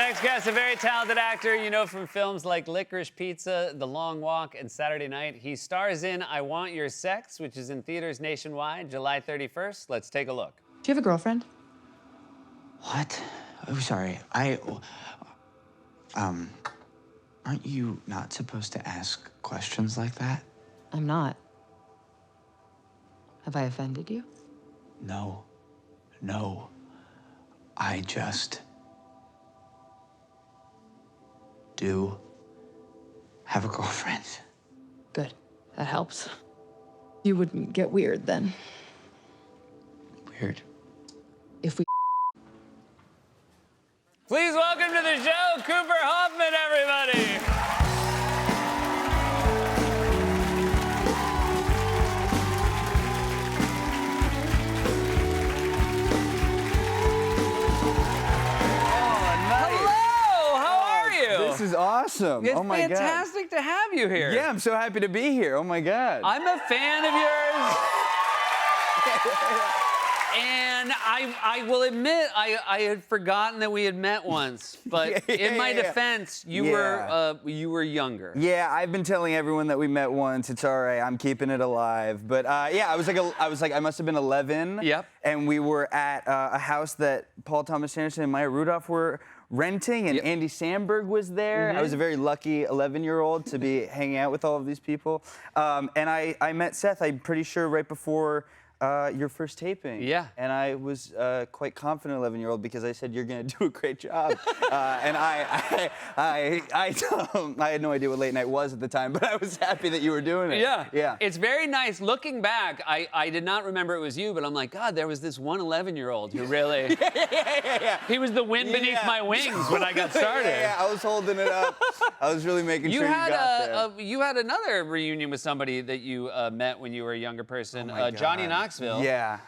next guest, a very talented actor you know from films like Licorice Pizza, The Long Walk, and Saturday Night. He stars in I Want Your Sex, which is in theaters nationwide July 31st. Let's take a look. Do you have a girlfriend? What? Oh, sorry. Aren't you not supposed to ask questions like that? I'm not. Have I offended you? No. No. I just do have a girlfriend. Good. That helps. You wouldn't get weird then. Weird. If we Please welcome to the show, Cooper Hoffman, everybody. This is awesome. It's oh my God. fantastic to have you here. Yeah, I'm so happy to be here. Oh my God. I'm a fan of yours. And I will admit, I had forgotten that we had met once. But in my defense, you were younger. Yeah, I've been telling everyone that we met once. It's all right. I'm keeping it alive. But yeah, I must have been 11. Yep. And we were at a house that Paul Thomas Anderson and Maya Rudolph were renting, and Andy Samberg was there. I was a very lucky 11-year-old to be hanging out with all of these people. And I met Seth, I'm pretty sure, right before your first taping. Yeah. And I was quite confident 11-year-old because I said, you're gonna do a great job. And I had no idea what late night was at the time, but I was happy that you were doing it. Yeah. Yeah. It's very nice. Looking back, I did not remember it was you, but I'm like, God, there was this one 11-year-old who really... yeah. He was the wind beneath my wings when I got started. Yeah, I was holding it up. I was really making sure you got there. You had another reunion with somebody that you met when you were a younger person, Johnny Knoxville. Yeah.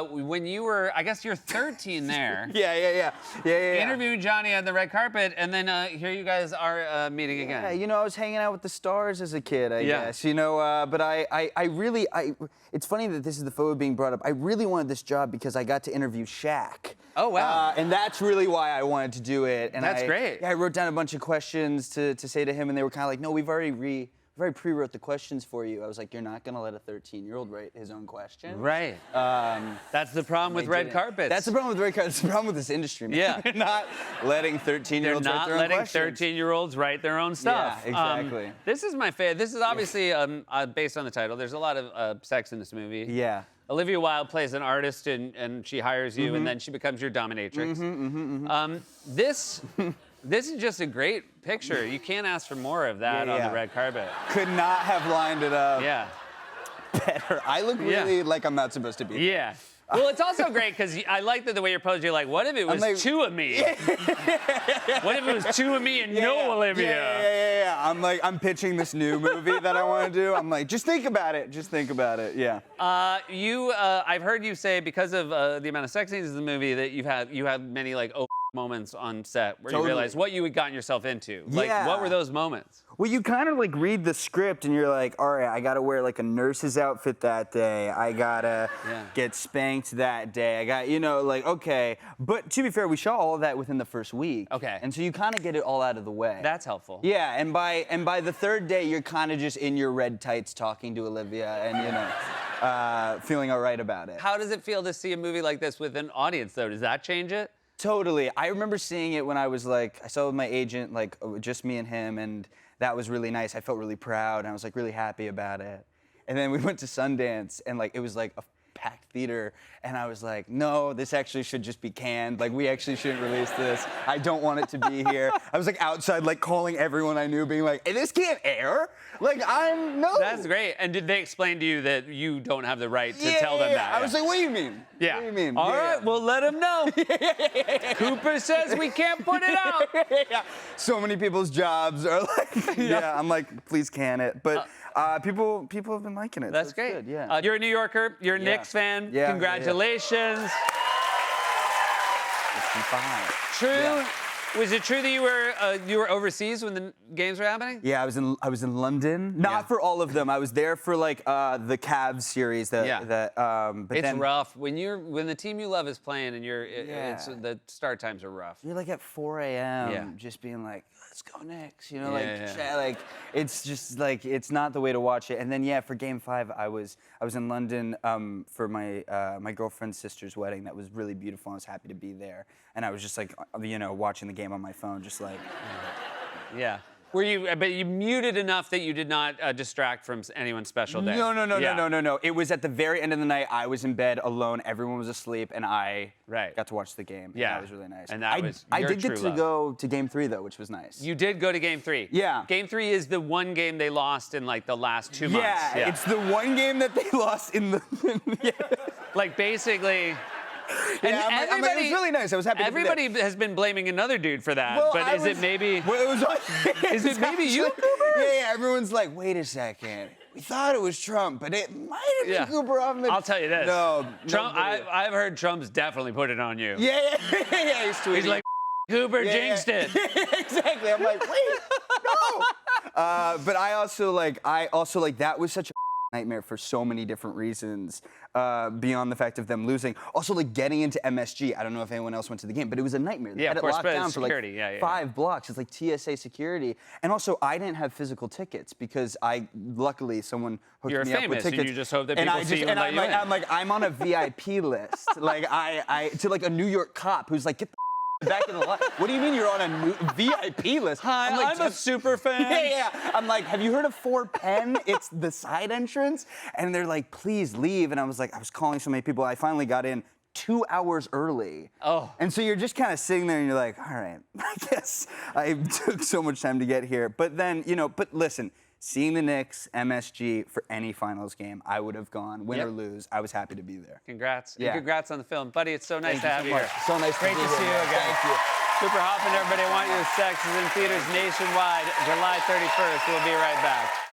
When you were, I guess you're 13 there. Yeah. Interviewed Johnny on the red carpet, and then here you guys are meeting again. Yeah, you know, I was hanging out with the stars as a kid, I Yeah. guess. You know, but I really, it's funny that this is the photo being brought up. I really wanted this job because I got to interview Shaq. Oh, wow. And that's really why I wanted to do it. And That's great. Yeah, I wrote down a bunch of questions to say to him, and they were kind of like, no, we've already pre-wrote the questions for you. I was like, you're not gonna let a 13-year-old write his own question. Right. That's the problem with red carpets. That's the problem with red carpets. That's the problem with this industry, man. Yeah. They're not letting 13-year-olds write their own questions. They're not letting 13-year-olds write their own stuff. Yeah, exactly. This is my favorite. This is obviously based on the title. There's a lot of sex in this movie. Yeah. Olivia Wilde plays an artist, and she hires you, and then she becomes your dominatrix. This is just a great picture. You can't ask for more of that on the red carpet. Could not have lined it up Yeah. better. I look really like I'm not supposed to be. Yeah. Well, it's also great because I like that the way you're posed. You're like, what if it was like, two of me? What if it was two of me and no Olivia? Yeah. I'm pitching this new movie that I want to do. I'm like, just think about it. Just think about it. Yeah. I've heard you say because of the amount of sex scenes in the movie that you had many like moments on set where you realized what you had gotten yourself into. Like, what were those moments? Well, you kind of like read the script and you're like, all right, I gotta wear like a nurse's outfit that day. I gotta get spanked that day. I got, you know, like, okay. But to be fair, we shot all of that within the first week. Okay. And so you kind of get it all out of the way. That's helpful. Yeah, and by the third day, you're kind of just in your red tights talking to Olivia and, you know, feeling all right about it. How does it feel to see a movie like this with an audience, though? Does that change it? Totally. I remember seeing it when I was like, I saw it with my agent, like just me and him, and that was really nice. I felt really proud, and I was like really happy about it. And then we went to Sundance, and like it was like a packed theater, and I was like, no, this actually should just be canned. Like, we actually shouldn't release this. I don't want it to be here. I was like outside, like calling everyone I knew, being like, hey, this can't air. Like, no. That's great. And did they explain to you that you don't have the right to tell them that? I was like, what do you mean? Yeah. What do you mean? All right, well, let them know. Cooper says we can't put it out. So many people's jobs are like, I'm like, please can it. But people have been liking it. That's so great. Good, yeah. You're a New Yorker. You're a Knicks fan. Congratulations. It's been fine. True. Was it true that you were overseas when the games were happening? Yeah, I was in London. Not for all of them. I was there for like the Cavs series. But It's then rough when the team you love is playing and the start times are rough. you're like at 4 a.m. Yeah. just being like, let's go Knicks. You know, Yeah. like it's just like it's not the way to watch it. And then for Game 5, I was in London for my girlfriend's sister's wedding. That was really beautiful. I was happy to be there, and I was just like watching the game on my phone, just like. Yeah. But you muted enough that you did not distract from anyone's special day. No. It was at the very end of the night. I was in bed alone. Everyone was asleep, and I got to watch the game. Yeah. That was really nice. And that was I your did get true to love. go to Game 3 though, which was nice. You did go to Game 3. Yeah. Game 3 is the one game they lost in like the last 2 months. Yeah, it's the one game that they lost in the. Like basically. Yeah, I'm like, it was really nice. I was happy. Everybody to be there. has been blaming another dude for that, Well, but I is it was- maybe? Well, it was. Is it maybe you, actually- Cooper? Yeah. Everyone's like, wait a second. We thought it was Trump, but it might have been Yeah. Cooper Hoffman. I'll tell you this. No, Trump. nobody- I've heard Trump's definitely put it on you. Yeah. He's tweeting. He's like, Cooper Yeah, jinxed it. Exactly. I'm like, wait, no. But I also like that was such a nightmare for so many different reasons beyond the fact of them losing. Also, like getting into MSG. I don't know if anyone else went to the game, but it was a nightmare. They Yeah, had of it course, locked but down security, for like yeah. 5 blocks. It's like TSA security. And also, I didn't have physical tickets because luckily someone hooked You're me up famous, with and tickets. you just hope that And people I see just, you and let I'm you like, in. I'm on a VIP list. Like I to like a New York cop who's like, get the back in the line. What do you mean you're on a new VIP list? Hi, like, I'm a super fan. Yeah. I'm like, have you heard of 4 Penn? It's the side entrance. And they're like, please leave. And I was calling so many people. I finally got in 2 hours early. Oh. And so you're just kind of sitting there and you're like, all right, I guess I took so much time to get here. But then, but listen, seeing the Knicks, MSG for any finals game, I would have gone, win or lose. I was happy to be there. Congrats. And Yeah. congrats on the film. Buddy, it's so nice Thank to you have so you much. here. So nice to Great be to here, see you man. again. Thank you. Cooper Hoffman, everybody, I Want You to Sex is in theaters nationwide July 31st. We'll be right back.